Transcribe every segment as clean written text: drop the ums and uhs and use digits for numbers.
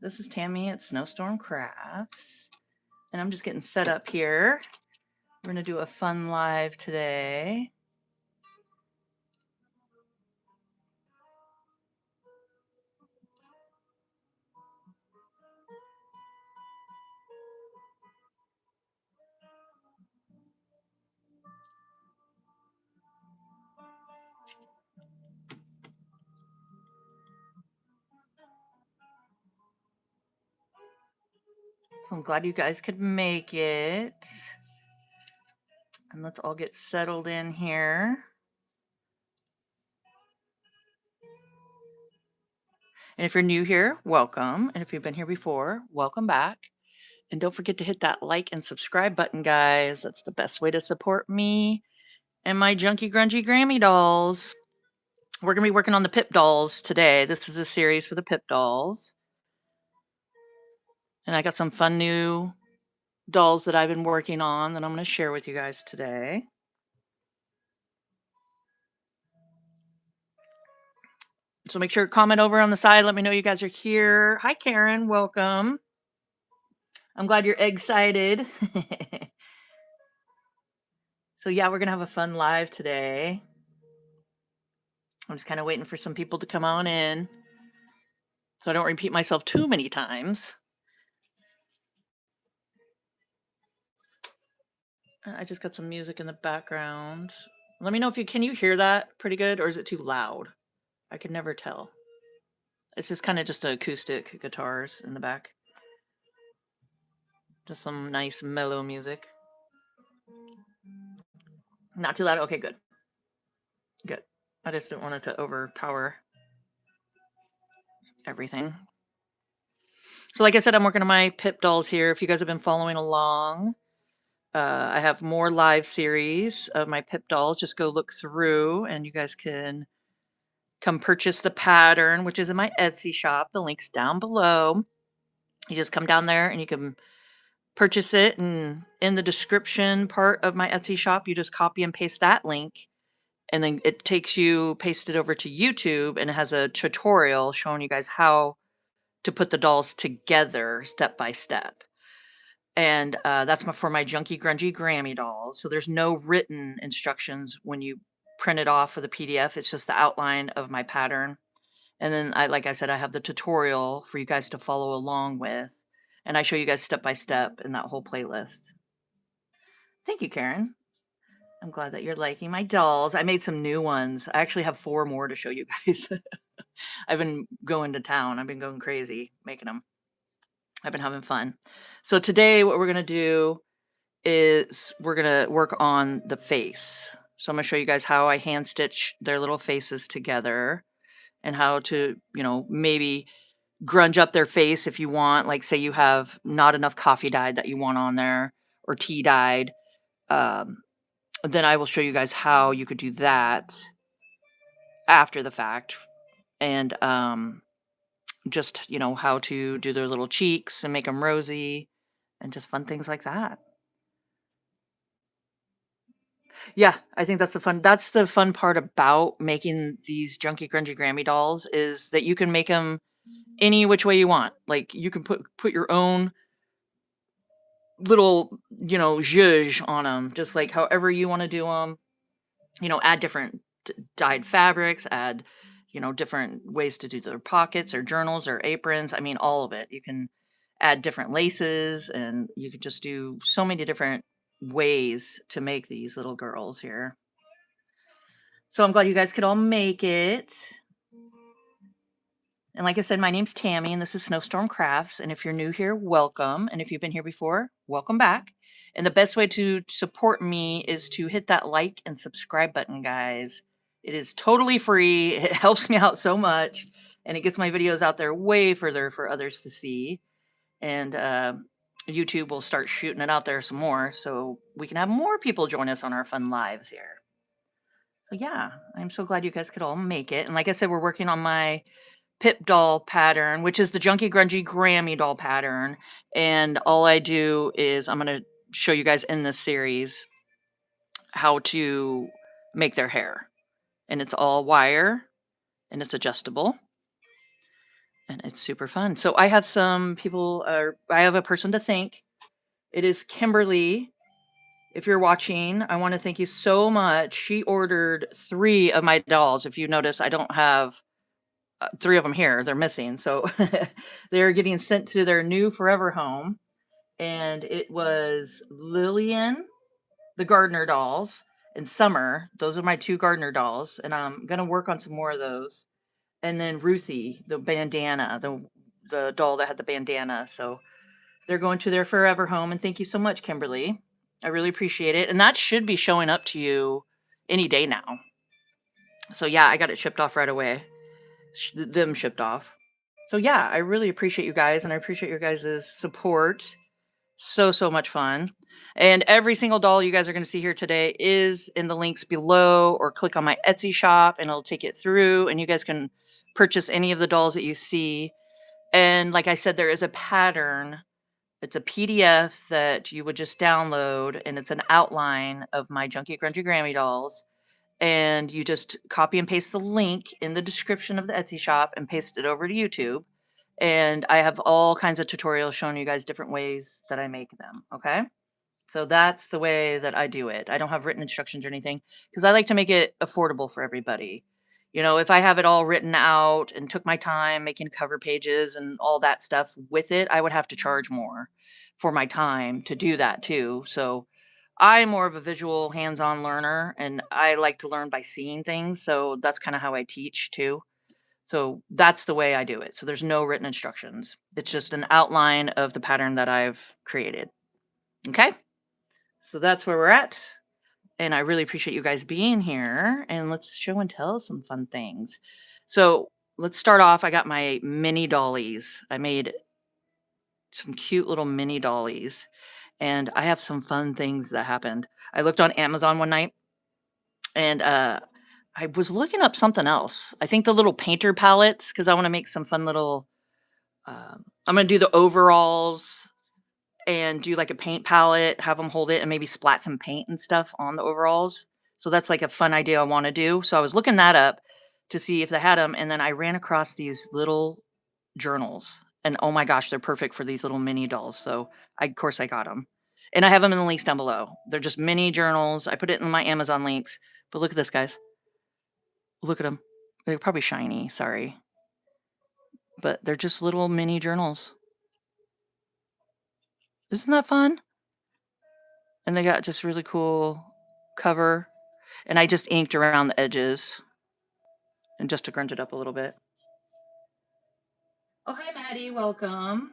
This is Tammy at Snowstorm Crafts, and I'm just getting set up here. We're going to do a fun live today. So I'm glad you guys could make it. And let's all get settled in here. And if you're new here, welcome. And if you've been here before, welcome back. And don't forget to hit that like and subscribe button, guys. That's the best way to support me and my Junky Grungy Grammy dolls. We're going to be working on the PIP dolls today. This is a series for the PIP dolls. And I got some fun new dolls that I've been working on that I'm going to share with you guys today. So make sure to comment over on the side. Let me know you guys are here. Hi, Karen. Welcome. I'm glad you're excited. So yeah, we're going to have a fun live today. I'm just kind of waiting for some people to come on in so I don't repeat myself too many times. I just got some music in the background. Let me know if can you hear that pretty good, or is it too loud? I can never tell. It's just kind of just acoustic guitars in the back. Just some nice mellow music. Not too loud. Okay, good. Good. I just didn't want it to overpower everything. So like I said, I'm working on my PIP dolls here. If you guys have been following along, I have more live series of my PIP dolls. Just go look through and you guys can come purchase the pattern, which is in my Etsy shop. The link's down below. You just come down there and you can purchase it. And in the description part of my Etsy shop, you just copy and paste that link. And then it takes you, paste it over to YouTube, and it has a tutorial showing you guys how to put the dolls together step by step. And that's for my Junky Grungy Grammy dolls. So there's no written instructions when you print it off for the PDF. It's just the outline of my pattern. And then like I said, I have the tutorial for you guys to follow along with. And I show you guys step by step in that whole playlist. Thank you, Karen. I'm glad that you're liking my dolls. I made some new ones. I actually have 4 more to show you guys. I've been going to town. I've been going crazy making them. I've been having fun. So today what we're going to do is we're going to work on the face. So I'm going to show you guys how I hand stitch their little faces together and how to, maybe grunge up their face if you want. Like say you have not enough coffee dyed that you want on there or tea dyed. Then I will show you guys how you could do that after the fact. And just, how to do their little cheeks and make them rosy and just fun things like that. Yeah, I think that's the fun part about making these Junky Grungy Grammy dolls is that you can make them any which way you want. Like you can put your own little, zhuzh on them, just like however you want to do them. Add different dyed fabrics, add, different ways to do their pockets or journals or aprons. I mean, all of it. You can add different laces and you could just do so many different ways to make these little girls here. So I'm glad you guys could all make it. And like I said, my name's Tammy and this is Snowstorm Crafts. And if you're new here, welcome. And if you've been here before, welcome back. And the best way to support me is to hit that like and subscribe button, guys. It is totally free. It helps me out so much. And it gets my videos out there way further for others to see. And YouTube will start shooting it out there some more so we can have more people join us on our fun lives here. So yeah, I'm so glad you guys could all make it. And like I said, we're working on my PIP doll pattern, which is the Junky Grungy Grammy doll pattern. And all I do is I'm going to show you guys in this series how to make their hair. And it's all wire and it's adjustable. and it's super fun. So I have some people, I have a person to thank. It is Kimberly. If you're watching, I want to thank you so much. She ordered 3 of my dolls. If you notice, I don't have 3 of them here. They're missing. So they're getting sent to their new forever home. And it was Lillian, the gardener dolls, and Summer. Those are my 2 gardener dolls. And I'm going to work on some more of those. And then Ruthie, the bandana, the doll that had the bandana. So they're going to their forever home. And thank you so much, Kimberly. I really appreciate it. And that should be showing up to you any day now. So yeah, I got it shipped off right away. Them shipped off. So yeah, I really appreciate you guys, and I appreciate your guys' support. So much fun. And every single doll you guys are going to see here today is in the links below, or click on my Etsy shop and it'll take it through, and you guys can purchase any of the dolls that you see. And like I said, there is a pattern. It's a PDF that you would just download, and it's an outline of my Junky Grungy Grammy dolls. And you just copy and paste the link in the description of the Etsy shop and paste it over to YouTube. And I have all kinds of tutorials showing you guys different ways that I make them. Okay. So that's the way that I do it. I don't have written instructions or anything because I like to make it affordable for everybody. You know, if I have it all written out and took my time making cover pages and all that stuff with it, I would have to charge more for my time to do that too. So I'm more of a visual hands-on learner, and I like to learn by seeing things. So that's kind of how I teach too. So that's the way I do it. So there's no written instructions. It's just an outline of the pattern that I've created. Okay. So that's where we're at. And I really appreciate you guys being here. And let's show and tell some fun things. So let's start off. I got my mini dollies. I made some cute little mini dollies. And I have some fun things that happened. I looked on Amazon one night, and I was looking up something else. I think the little painter palettes, because I want to make some fun little. I'm going to do the overalls and do like a paint palette, have them hold it, and maybe splat some paint and stuff on the overalls. So that's like a fun idea I want to do. So I was looking that up to see if they had them, and then I ran across these little journals, and oh my gosh, they're perfect for these little mini dolls. So of course I got them, and I have them in the links down below. They're just mini journals. I put it in my Amazon links. But look at this, guys. Look at them. They're probably shiny. Sorry, but they're just little mini journals. Isn't that fun? And they got just really cool cover. And I just inked around the edges and just to grunge it up a little bit. Oh, hi, Maddie. Welcome.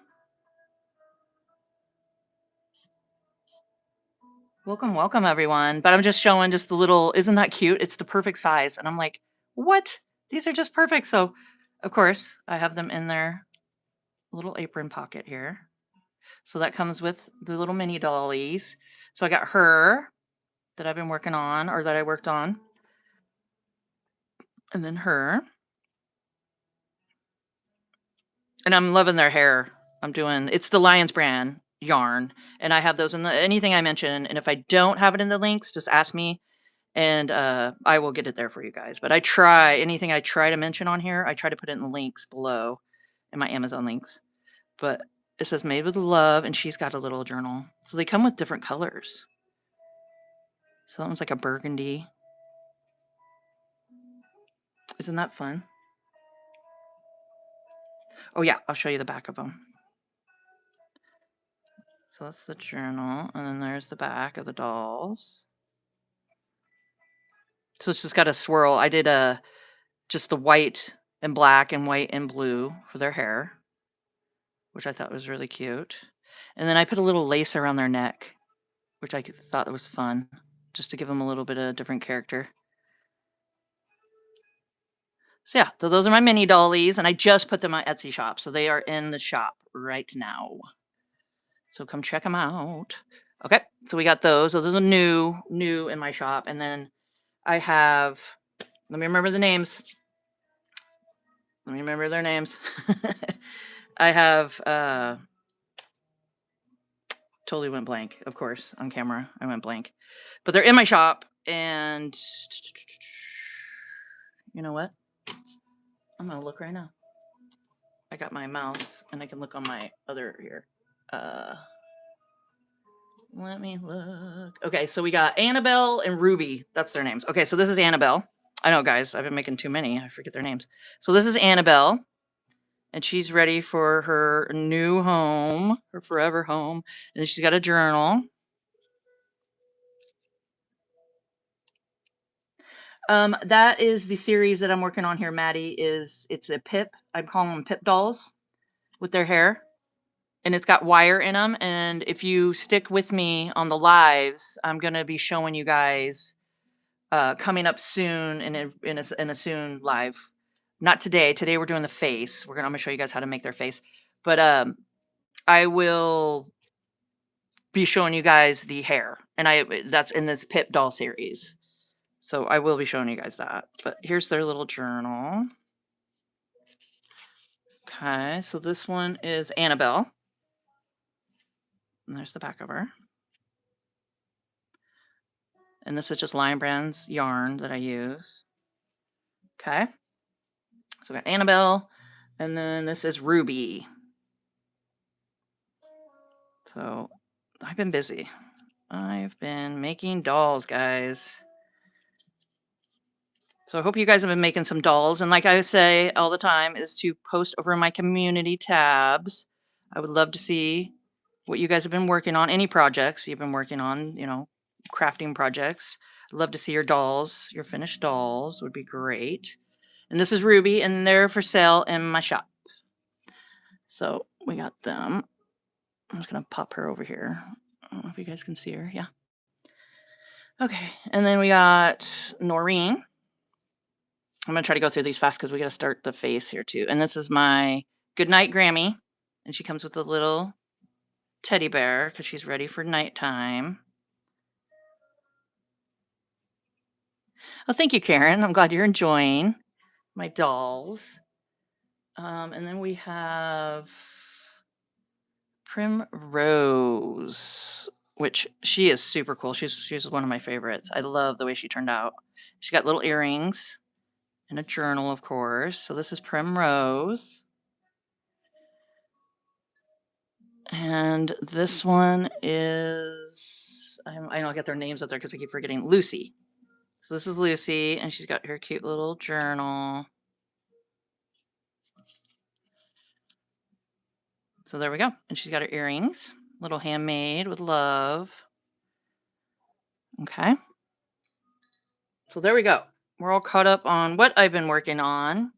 Welcome, everyone. But I'm just showing just the little, isn't that cute? It's the perfect size. And I'm like, what? These are just perfect. So, of course, I have them in their little apron pocket here. So that comes with the little mini dollies. So I got her that I've been working on, or that I worked on. And then her. And I'm loving their hair. It's the Lions brand yarn, and I have those in anything I mention. And if I don't have it in the links, just ask me, and I will get it there for you guys. But anything I try to mention on here, I try to put it in the links below in my Amazon links. But it says made with love, and she's got a little journal. So they come with different colors. So that one's like a burgundy. Isn't that fun? Oh yeah, I'll show you the back of them. So that's the journal, and then there's the back of the dolls. So it's just got a swirl. I did just the white and black and white and blue for their hair, which I thought was really cute. And then I put a little lace around their neck, which I thought was fun, just to give them a little bit of different character. So yeah, so those are my mini dollies, and I just put them on Etsy shop, so they are in the shop right now. So come check them out. Okay, so we got those. Those are the new in my shop, and then I have. Let me remember the names. Let me remember their names. I have totally went blank, of course, on camera. I went blank. But they're in my shop, and you know what? I'm gonna look right now. I got my mouse and I can look on my other here. Let me look. Okay, so we got Annabelle and Ruby. That's their names. Okay, so this is Annabelle. I know, guys, I've been making too many. I forget their names. So this is Annabelle, and she's ready for her new home, her forever home. And then she's got a journal. That is the series that I'm working on here, Maddie. It's a PIP. I'm calling them PIP dolls with their hair. And it's got wire in them. And if you stick with me on the lives, I'm gonna be showing you guys coming up soon in a soon live. Not today. Today we're doing the face. I'm gonna show you guys how to make their face. But I will be showing you guys the hair, and that's in this PIP doll series. So I will be showing you guys that. But here's their little journal. Okay, so this one is Annabelle. And there's the back of her. And this is just Lion Brand's yarn that I use. Okay. So we got Annabelle. And then this is Ruby. So I've been busy. I've been making dolls, guys. So I hope you guys have been making some dolls. And like I say all the time is to post over in my community tabs. I would love to see what you guys have been working on. Any projects you've been working on, you know, crafting projects. I'd love to see your dolls, your finished dolls would be great. And this is Ruby, and they're for sale in my shop. So we got them. I'm just going to pop her over here. I don't know if you guys can see her. Yeah. Okay. And then we got Noreen. I'm going to try to go through these fast because we got to start the face here too. And this is my Goodnight Grammy. And she comes with a little teddy bear because she's ready for nighttime. Oh, thank you, Karen. I'm glad you're enjoying my dolls. And then we have Primrose, which she is super cool. She's one of my favorites. I love the way she turned out. She got little earrings and a journal, of course. So this is Primrose. And this one is, I know I got their names up there because I keep forgetting, Lucy. So this is Lucy, and she's got her cute little journal. So there we go. And she's got her earrings, little handmade with love. Okay. So there we go. We're all caught up on what I've been working on.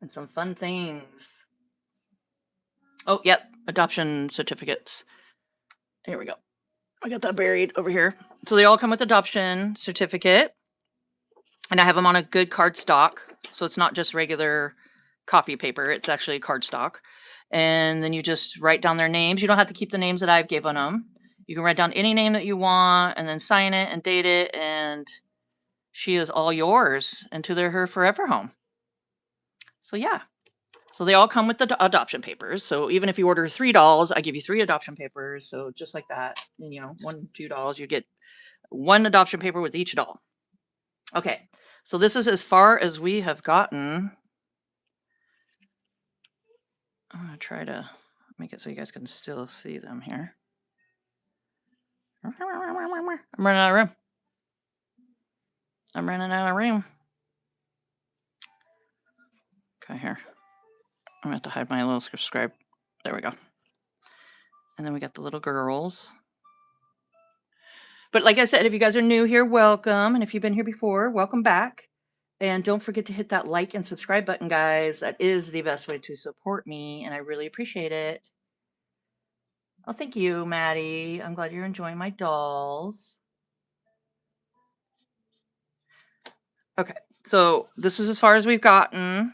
And some fun things. Oh, yep. Adoption certificates. Here we go. I got that buried over here. So they all come with adoption certificate. And I have them on a good cardstock. So it's not just regular copy paper. It's actually cardstock. And then you just write down their names. You don't have to keep the names that I've given them. You can write down any name that you want and then sign it and date it. And she is all yours into her forever home. So yeah. So they all come with the adoption papers. So even if you order 3 dolls, I give you 3 adoption papers. So just like that, and, you know, $1, $2, you get 1 adoption paper with each doll. Okay. So this is as far as we have gotten. I'm going to try to make it so you guys can still see them here. I'm running out of room. I'm running out of room. Okay, here. I'm going to have to hide my little subscribe. There we go. And then we got the little girls. But like I said, if you guys are new here, welcome. And if you've been here before, welcome back. And don't forget to hit that like and subscribe button, guys. That is the best way to support me, and I really appreciate it. Oh, thank you, Maddie. I'm glad you're enjoying my dolls. Okay, so this is as far as we've gotten.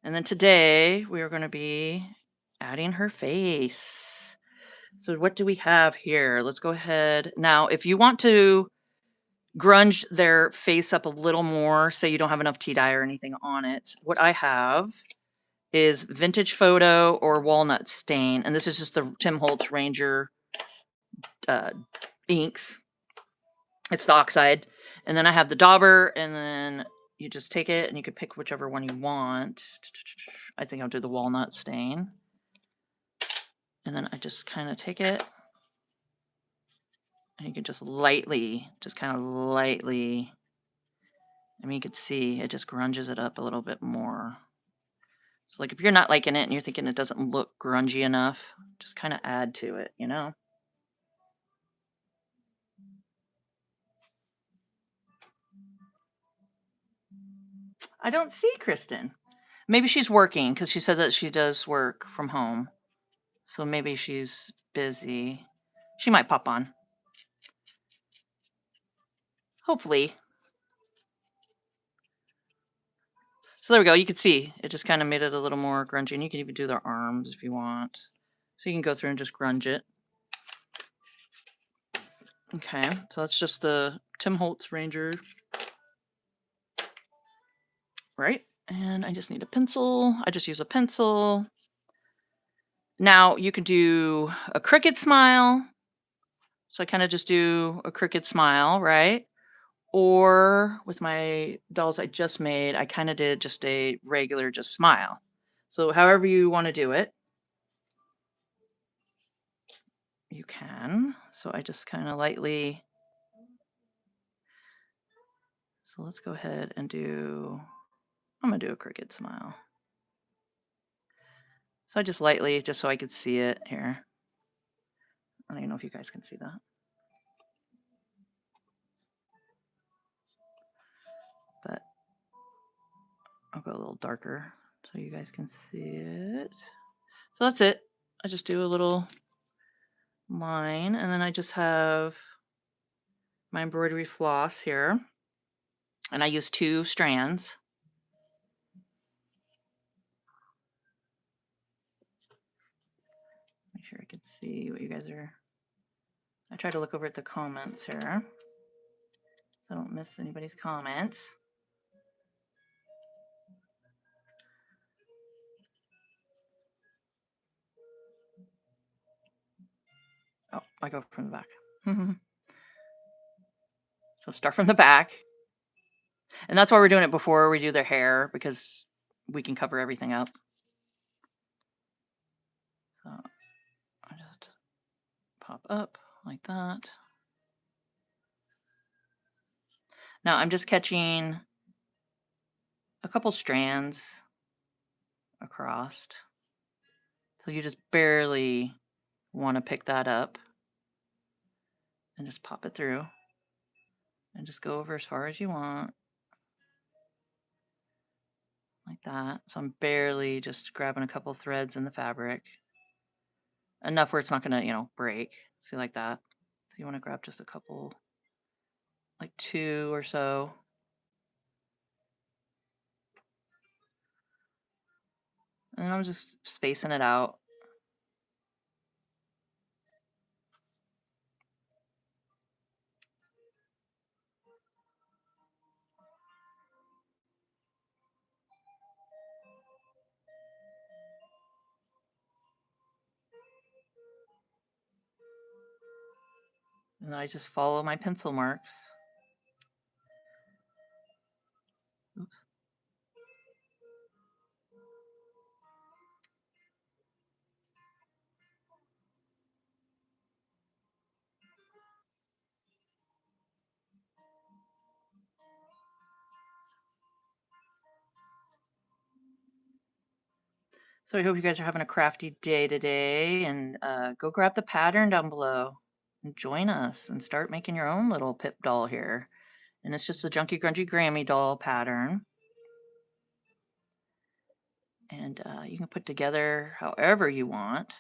And then today we are going to be adding her face. So what do we have here? Let's go ahead. Now, if you want to grunge their face up a little more, say you don't have enough tea dye or anything on it, what I have is Vintage Photo or Walnut Stain. And this is just the Tim Holtz Ranger inks. It's the oxide. And then I have the Dauber and then you just take it and you can pick whichever one you want. I think I'll do the walnut stain. And then I just kind of take it and you can just lightly, I mean, you could see it just grunges it up a little bit more. So like if you're not liking it and you're thinking it doesn't look grungy enough, just kind of add to it, you know? I don't see Kristen. Maybe she's working because she said that she does work from home. So maybe she's busy. She might pop on. Hopefully. So there we go. You can see it just kind of made it a little more grungy. And you can even do their arms if you want. So you can go through and just grunge it. Okay, so that's just the Tim Holtz Ranger. Right? And I just need a pencil. I just use a pencil. Now you can do a crooked smile. So I kind of just do a crooked smile, right? Or with my dolls I just made, I kind of did just a regular just smile. So however you want to do it, you can. So I just kind of lightly. So let's go ahead and I'm going to do a crooked smile. So I just lightly, just so I could see it here. I don't even know if you guys can see that. But I'll go a little darker so you guys can see it. So that's it. I just do a little line and then I just have my embroidery floss here. And I use 2 strands. Make sure I can see what you guys are. I try to look over at the comments here so I don't miss anybody's comments. Oh, I go from the back. So start from the back. And that's why we're doing it before we do their hair, because we can cover everything up. So I just pop up like that. Now I'm just catching a couple strands across. So you just barely want to pick that up and just pop it through and just go over as far as you want. Like that. So I'm barely just grabbing a couple threads in the fabric. Enough where it's not going to, break. See, like that. So you want to grab just a couple, like 2 or so. And I'm just spacing it out. And I just follow my pencil marks. Oops. So I hope you guys are having a crafty day today, and go grab the pattern down below and join us and start making your own little Pip doll here. And it's just a Junky Grungy Grammy doll pattern. And you can put together however you want.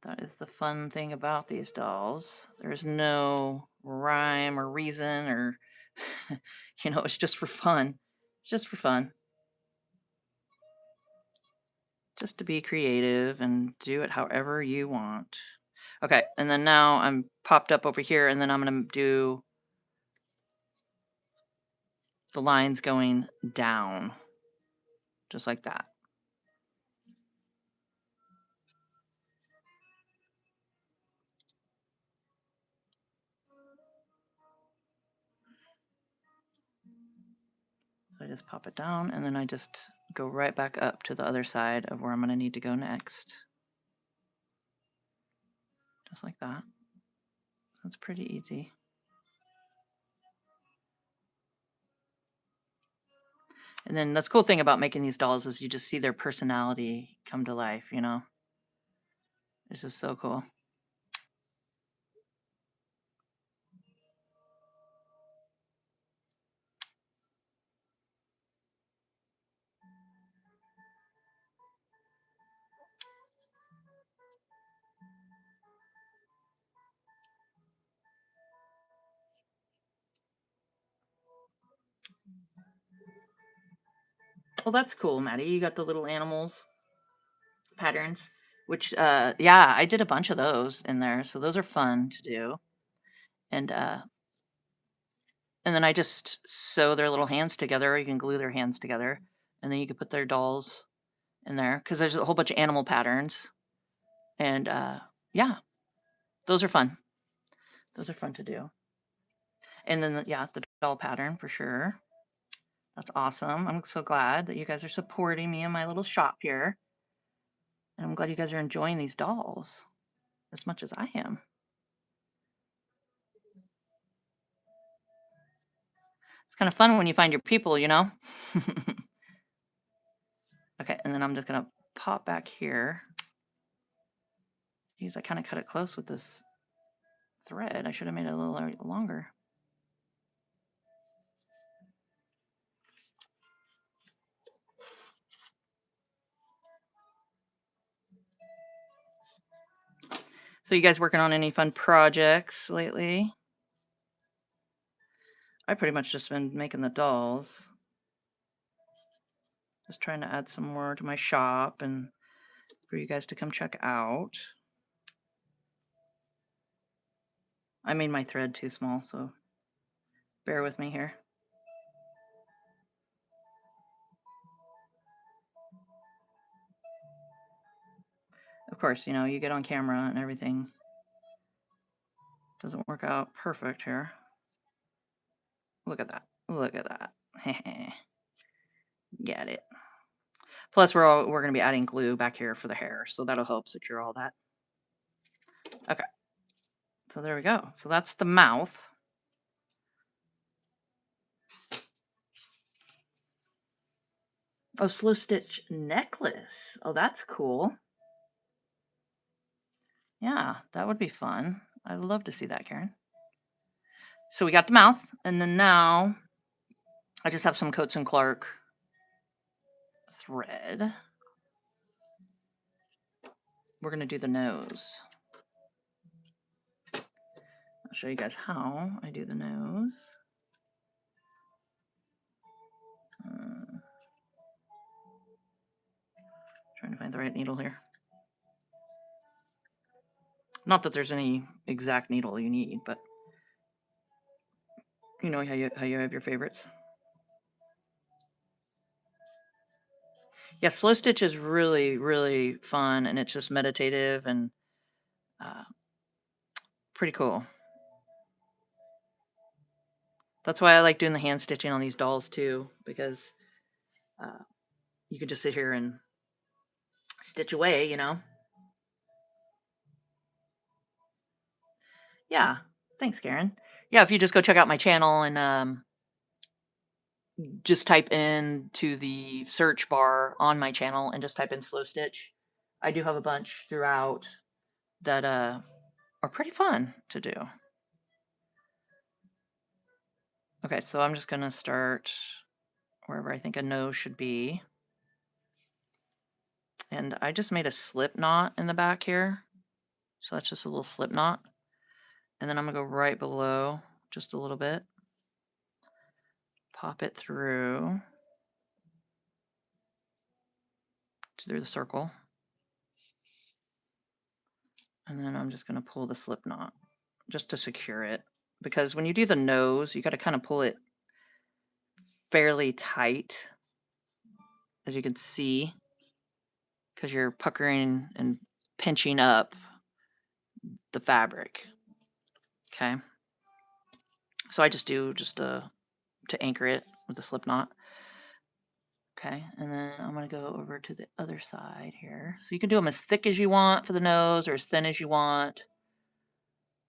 That is the fun thing about these dolls. There's no rhyme or reason or, it's just for fun. It's just for fun. Just to be creative and do it however you want. Okay, and then now I'm popped up over here, and then I'm going to do the lines going down, just like that. So I just pop it down and then I just go right back up to the other side of where I'm going to need to go next. Just like that. That's pretty easy. And then the cool thing about making these dolls is you just see their personality come to life, you know? It's just so cool. Well, that's cool, Maddie. You got the little animals patterns, which, yeah, I did a bunch of those in there. So those are fun to do. And, uh, and then I just sew their little hands together. Or you can glue their hands together. And then you can put their dolls in there because there's a whole bunch of animal patterns. And yeah, those are fun. Those are fun to do. And then, yeah, the doll pattern for sure. That's awesome. I'm so glad that you guys are supporting me in my little shop here. And I'm glad you guys are enjoying these dolls as much as I am. It's kind of fun when you find your people, you know? Okay, and then I'm just going to pop back here. Geez, I kind of cut it close with this thread. I should have made it a little longer. So you guys working on any fun projects lately? I pretty much just been making the dolls. Just trying to add some more to my shop and for you guys to come check out. I made my thread too small, so bear with me here. Of course, you know, you get on camera and everything doesn't work out perfect here. Look at that. Look at that. Get it. Plus, we're going to be adding glue back here for the hair, so that'll help secure all that. Okay. So there we go. So that's the mouth. Oh, slow stitch necklace. Oh, that's cool. Yeah, that would be fun. I'd love to see that, Karen. So we got the mouth, and then now I just have some Coats and Clark thread. We're going to do the nose. I'll show you guys how I do the nose. Trying to find the right needle here. Not that there's any exact needle you need, but you know how you have your favorites. Yeah, slow stitch is really, really fun, and it's just meditative and pretty cool. That's why I like doing the hand stitching on these dolls too, because you can just sit here and stitch away, you know? Yeah. Thanks, Karen. Yeah, if you just go check out my channel and just type in to the search bar on my channel and just type in slow stitch. I do have a bunch throughout that are pretty fun to do. Okay, so I'm just gonna start wherever I think a nose should be. And I just made a slip knot in the back here. So that's just a little slip knot. And then I'm gonna go right below just a little bit. Pop it through the circle. And then I'm just gonna pull the slip knot just to secure it. Because when you do the nose, you gotta kind of pull it fairly tight, as you can see, because you're puckering and pinching up the fabric. Okay. So I just do to anchor it with the slip knot. Okay, and then I'm going to go over to the other side here. So you can do them as thick as you want for the nose or as thin as you want.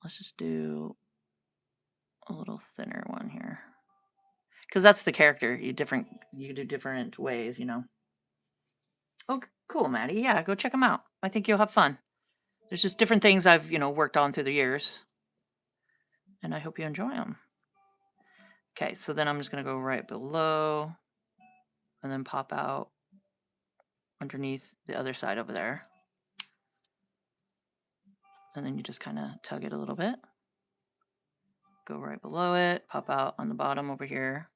Let's just do a little thinner one here. Because that's the character. You do different ways, you know. Oh, cool, Maddie. Yeah, go check them out. I think you'll have fun. There's just different things I've, worked on through the years. And I hope you enjoy them. Okay, so then I'm just going to go right below and then pop out underneath the other side over there. And then you just kind of tug it a little bit. Go right below it, pop out on the bottom over here.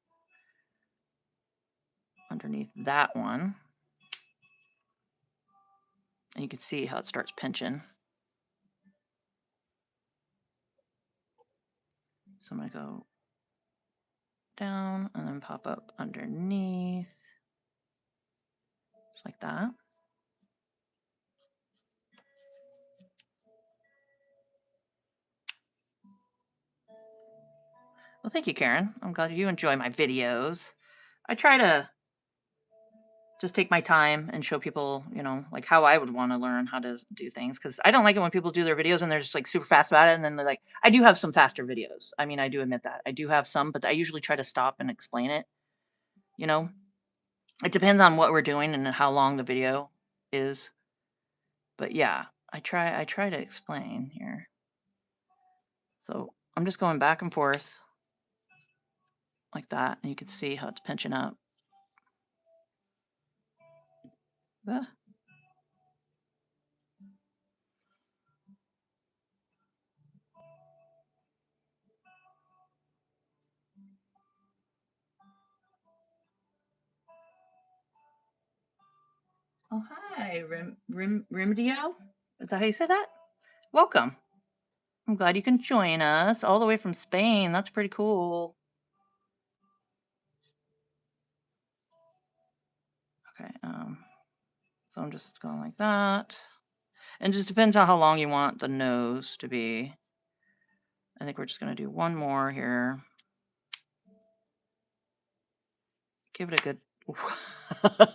Underneath that one. And you can see how it starts pinching. So I'm going to go down and then pop up underneath. Just like that. Well, thank you, Karen. I'm glad you enjoy my videos. I try to just take my time and show people, like how I would want to learn how to do things. Because I don't like it when people do their videos and they're just like super fast about it. And then they're like, I do have some faster videos. I mean, I do admit that. I do have some, but I usually try to stop and explain it. It depends on what we're doing and how long the video is. But yeah, I try to explain here. So I'm just going back and forth like that, and you can see how it's pinching up. Ah. Oh, hi, Rimdio. Is that how you say that? Welcome. I'm glad you can join us all the way from Spain. That's pretty cool. Okay, so I'm just going like that. And it just depends on how long you want the nose to be. I think we're just going to do one more here. Give it a good...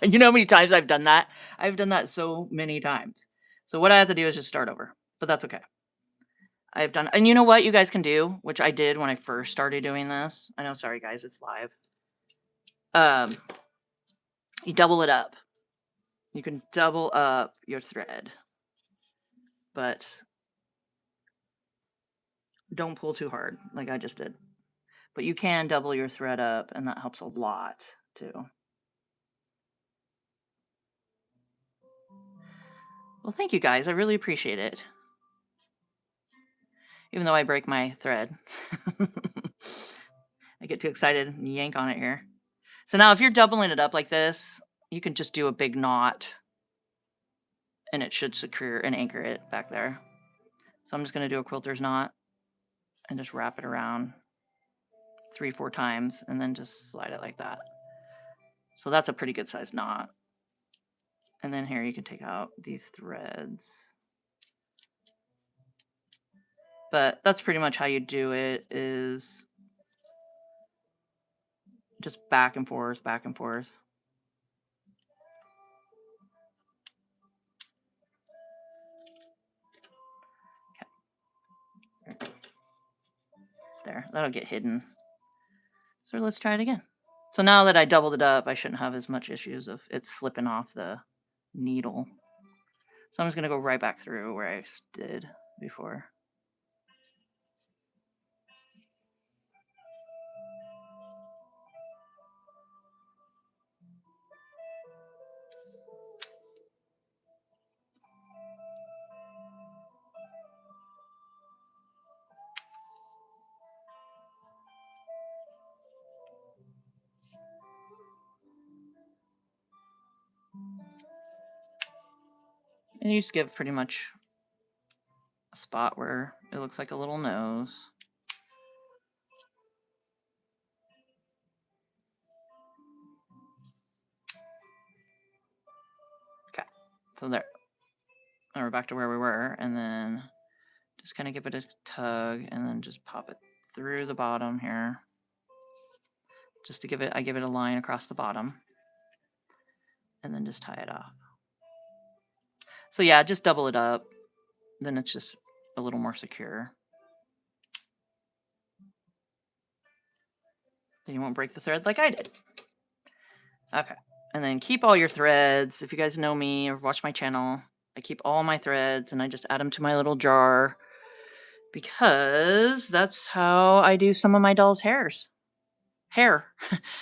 You know how many times I've done that? I've done that so many times. So what I have to do is just start over. But that's okay. I've done... And you know what you guys can do? Which I did when I first started doing this. I know, sorry guys, it's live. You double it up. You can double up your thread. But don't pull too hard like I just did. But you can double your thread up, and that helps a lot too. Well, thank you guys. I really appreciate it. Even though I break my thread. I get too excited and yank on it here. So now if you're doubling it up like this, you can just do a big knot and it should secure and anchor it back there. So I'm just going to do a quilter's knot and just wrap it around 3-4 times and then just slide it like that. So that's a pretty good sized knot. And then here you can take out these threads. But that's pretty much how you do it, is just back and forth, back and forth. Okay. There, that'll get hidden. So let's try it again. So now that I doubled it up, I shouldn't have as much issues of it slipping off the needle. So I'm just going to go right back through where I did before. And you just give pretty much a spot where it looks like a little nose. Okay, so there. Now we're back to where we were, and then just kind of give it a tug, and then just pop it through the bottom here. Just to give it, I give it a line across the bottom. and then just tie it off. So yeah, just double it up. Then it's just a little more secure. Then you won't break the thread like I did. Okay. And then keep all your threads. If you guys know me or watch my channel, I keep all my threads and I just add them to my little jar because that's how I do some of my doll's hair.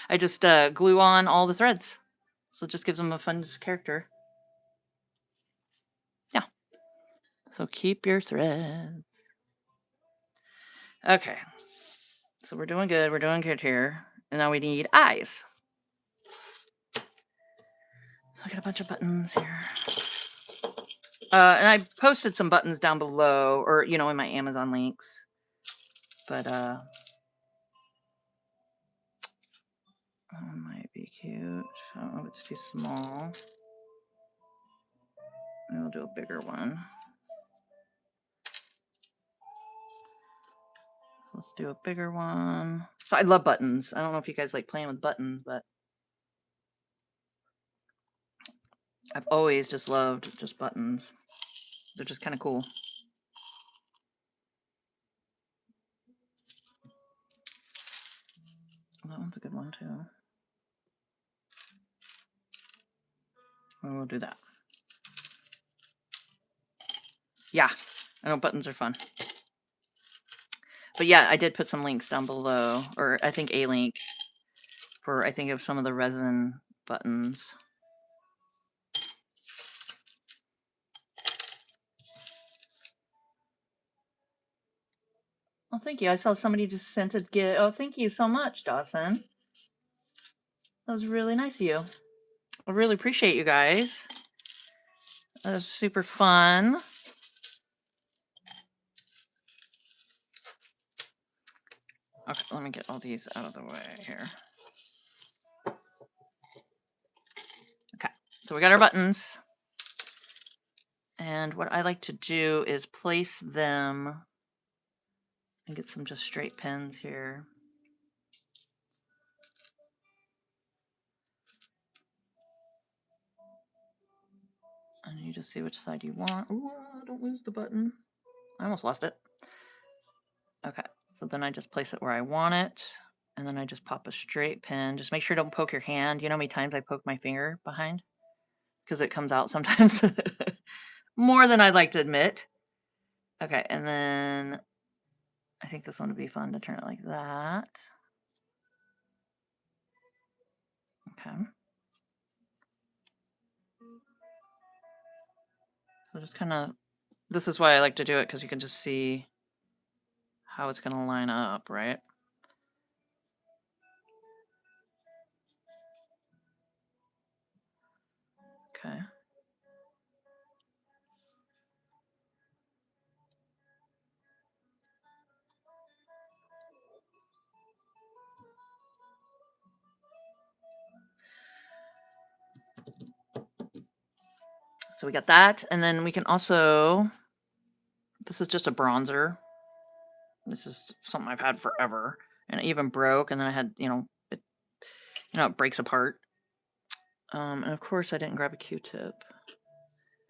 I just glue on all the threads. So it just gives them a fun character. Yeah. So keep your threads. Okay. So we're doing good. We're doing good here. And now we need eyes. So I got a bunch of buttons here. And I posted some buttons down below or, you know, in my Amazon links. But that might be cute. I don't know if it's too small. Maybe we'll do a bigger one. Let's do a bigger one. So I love buttons. I don't know if you guys like playing with buttons, but I've always just loved just buttons. They're just kind of cool. That one's a good one too. We'll do that. Yeah, I know buttons are fun. But yeah, I did put some links down below, or I think a link for I think of some of the resin buttons. Oh, thank you. I saw somebody just sent a gift. Oh, thank you so much, Dawson. That was really nice of you. I really appreciate you guys. That was super fun. Okay, let me get all these out of the way here. Okay, so we got our buttons. And what I like to do is place them and get some just straight pins here. And you just see which side you want. Ooh, don't lose the button. I almost lost it. Okay, so then I just place it where I want it. And then I just pop a straight pin. Just make sure don't poke your hand. You know how many times I poke my finger behind? Because it comes out sometimes. More than I'd like to admit. Okay, and then I think this one would be fun to turn it like that. Okay. So just kind of, this is why I like to do it, because you can just see how it's going to line up, right? Okay. So we got that, and then we can also, this is just a bronzer. This is something I've had forever, and it even broke, and then I had, it breaks apart. And of course I didn't grab a Q-tip.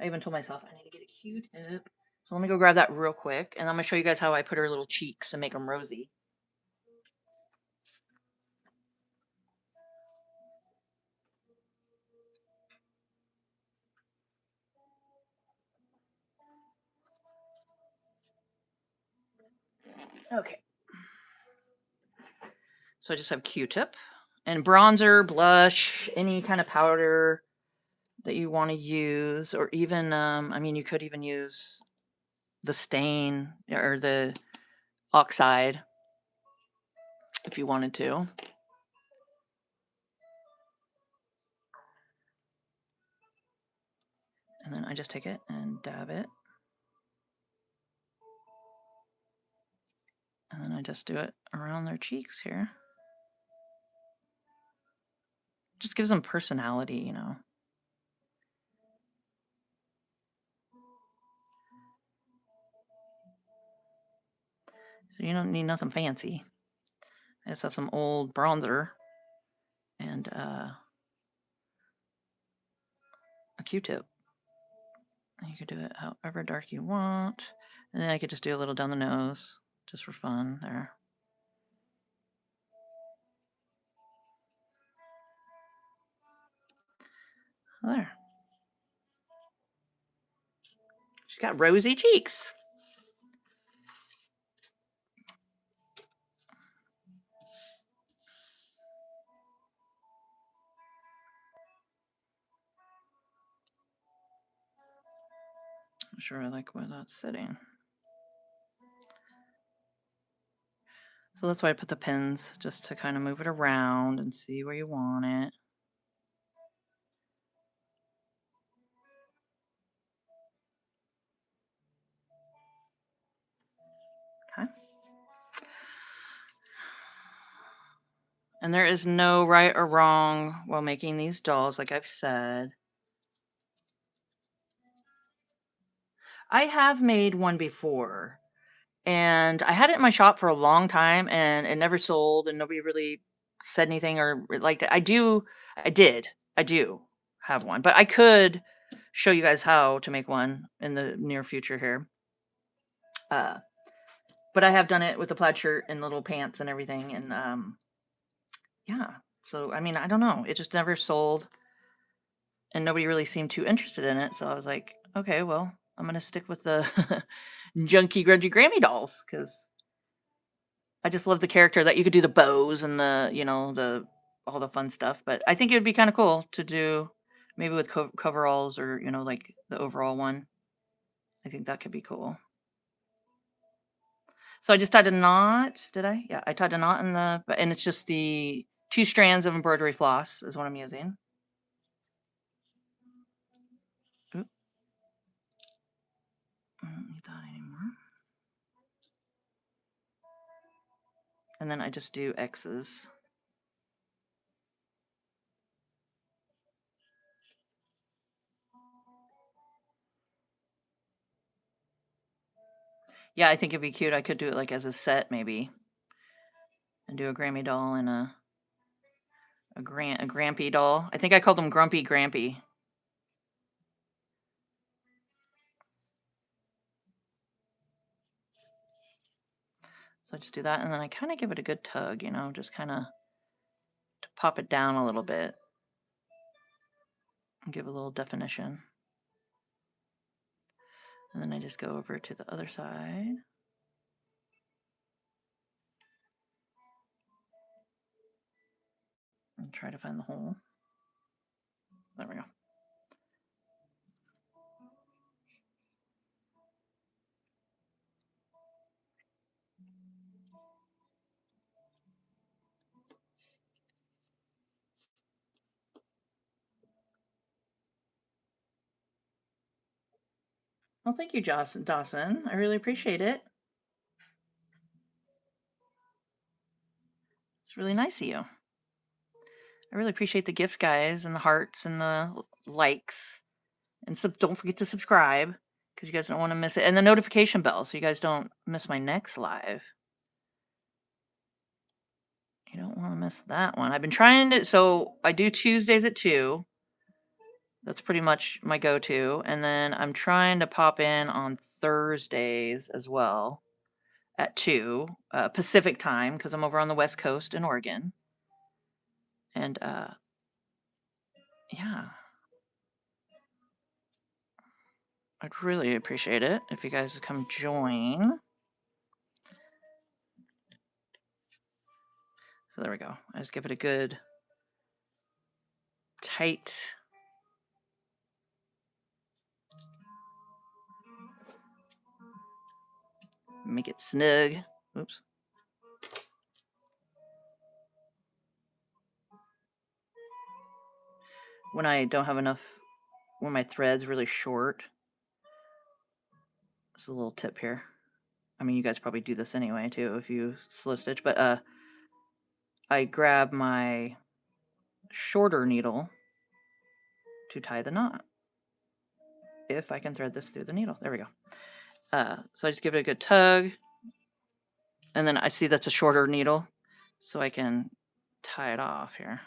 I even told myself I need to get a Q-tip. So let me go grab that real quick, and I'm going to show you guys how I put her little cheeks and make them rosy. Okay. So I just have Q-tip and bronzer, blush, any kind of powder that you want to use, or even, I mean, you could even use the stain or the oxide if you wanted to. And then I just take it and dab it. And then I just do it around their cheeks here. Just gives them personality, you know. So you don't need nothing fancy. I just have some old bronzer and Q-tip. You could do it however dark you want. And then I could just do a little down the nose, just for fun there. There. She's got rosy cheeks. I'm sure I like where that's sitting. So that's why I put the pins, just to kind of move it around and see where you want it. Okay. And there is no right or wrong while making these dolls, like I've said. I have made one before, and I had it in my shop for a long time, and it never sold, and nobody really said anything or liked it. I do have one, but I could show you guys how to make one in the near future here. But I have done it with the plaid shirt and little pants and everything, and yeah. So I mean, I don't know. It just never sold, and nobody really seemed too interested in it. So I was like, okay, well, I'm gonna stick with the Junky Grungy Grammy dolls because I just love the character that you could do the bows and the all the fun stuff. But I think it would be kind of cool to do maybe with coveralls or like the overall one. I think that could be cool. So I just tied a knot. Did I? Yeah, I tied a knot and it's just the 2 strands of embroidery floss is what I'm using. Oop. I don't need that anymore. And then I just do X's. Yeah, I think it'd be cute. I could do it like as a set maybe, and do a Grammy doll and a Grampy doll. I think I called them Grumpy Grampy. So I just do that, and then I kind of give it a good tug, just kind of to pop it down a little bit and give a little definition. And then I just go over to the other side. And try to find the hole. There we go. Well, thank you, Dawson. I really appreciate it. It's really nice of you. I really appreciate the gifts, guys, and the hearts and the likes. And don't forget to subscribe because you guys don't want to miss it. And the notification bell so you guys don't miss my next live. You don't want to miss that one. I've been trying to, so I do Tuesdays at 2. That's pretty much my go-to. And then I'm trying to pop in on Thursdays as well at 2 Pacific time because I'm over on the West Coast in Oregon. And yeah, I'd really appreciate it if you guys would come join. So there we go. I just give it a good tight. Make it snug. Oops. When I don't have enough, when my thread's really short, it's a little tip here. I mean, you guys probably do this anyway too if you slow stitch, but I grab my shorter needle to tie the knot. If I can thread this through the needle. There we go. So I just give it a good tug. And then I see that's a shorter needle, so I can tie it off here.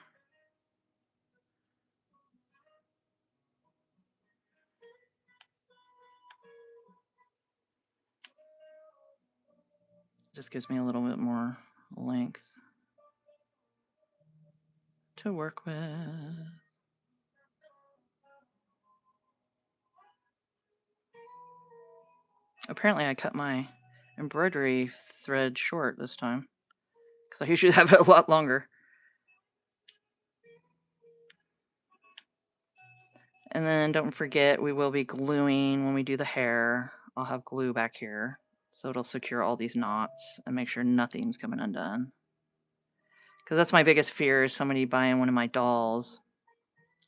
Just gives me a little bit more length to work with. Apparently I cut my embroidery thread short this time because I usually have it a lot longer. And then don't forget, we will be gluing when we do the hair. I'll have glue back here, so it'll secure all these knots and make sure nothing's coming undone. Because that's my biggest fear, is somebody buying one of my dolls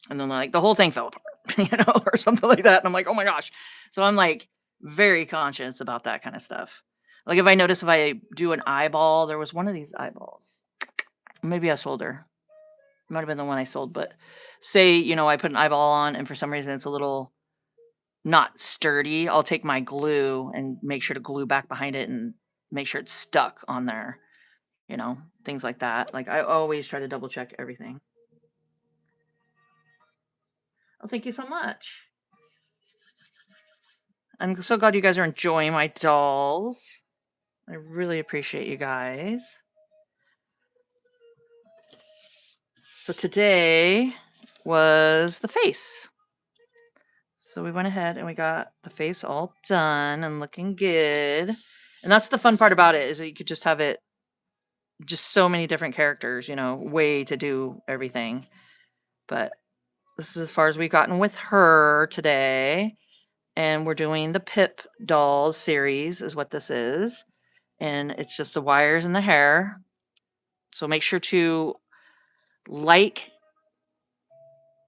and then like the whole thing fell apart, or something like that. And I'm like, oh my gosh. So I'm like very conscious about that kind of stuff. Like if I notice if I do an eyeball, there was one of these eyeballs. Maybe I sold her. Might have been the one I sold, but say, I put an eyeball on and for some reason it's a little not sturdy, I'll take my glue and make sure to glue back behind it and make sure it's stuck on there, things like that. Like I always try to double check everything. Oh, thank you so much. I'm so glad you guys are enjoying my dolls. I really appreciate you guys. So today was the face. So we went ahead and we got the face all done and looking good. And that's the fun part about it, is that you could just have it just so many different characters, way to do everything. But this is as far as we've gotten with her today. And we're doing the PIP dolls series is what this is. And it's just the wires and the hair. So make sure to like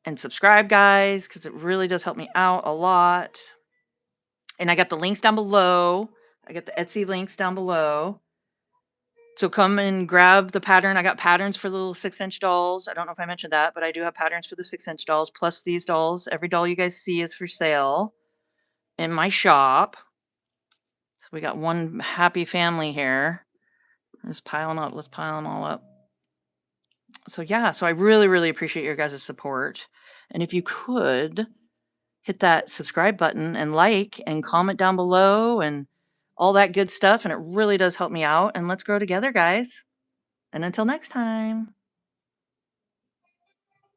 and subscribe, guys, because it really does help me out a lot. And I got the links down below. I got the Etsy links down below. So come and grab the pattern. I got patterns for the little 6-inch dolls. I don't know if I mentioned that, but I do have patterns for the 6-inch dolls, plus these dolls. Every doll you guys see is for sale in my shop. So we got one happy family here. Just piling up. Let's pile them all up. So yeah, so I really, really appreciate your guys' support. And if you could hit that subscribe button and like and comment down below and all that good stuff. And it really does help me out. And let's grow together, guys. And until next time.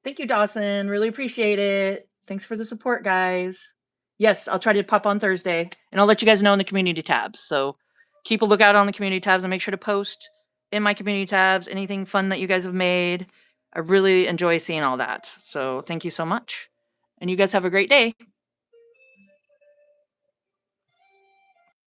Thank you, Dawson. Really appreciate it. Thanks for the support, guys. Yes, I'll try to pop on Thursday. And I'll let you guys know in the community tabs. So keep a lookout on the community tabs and make sure to post in my community tabs anything fun that you guys have made. I really enjoy seeing all that. So thank you so much. And you guys have a great day.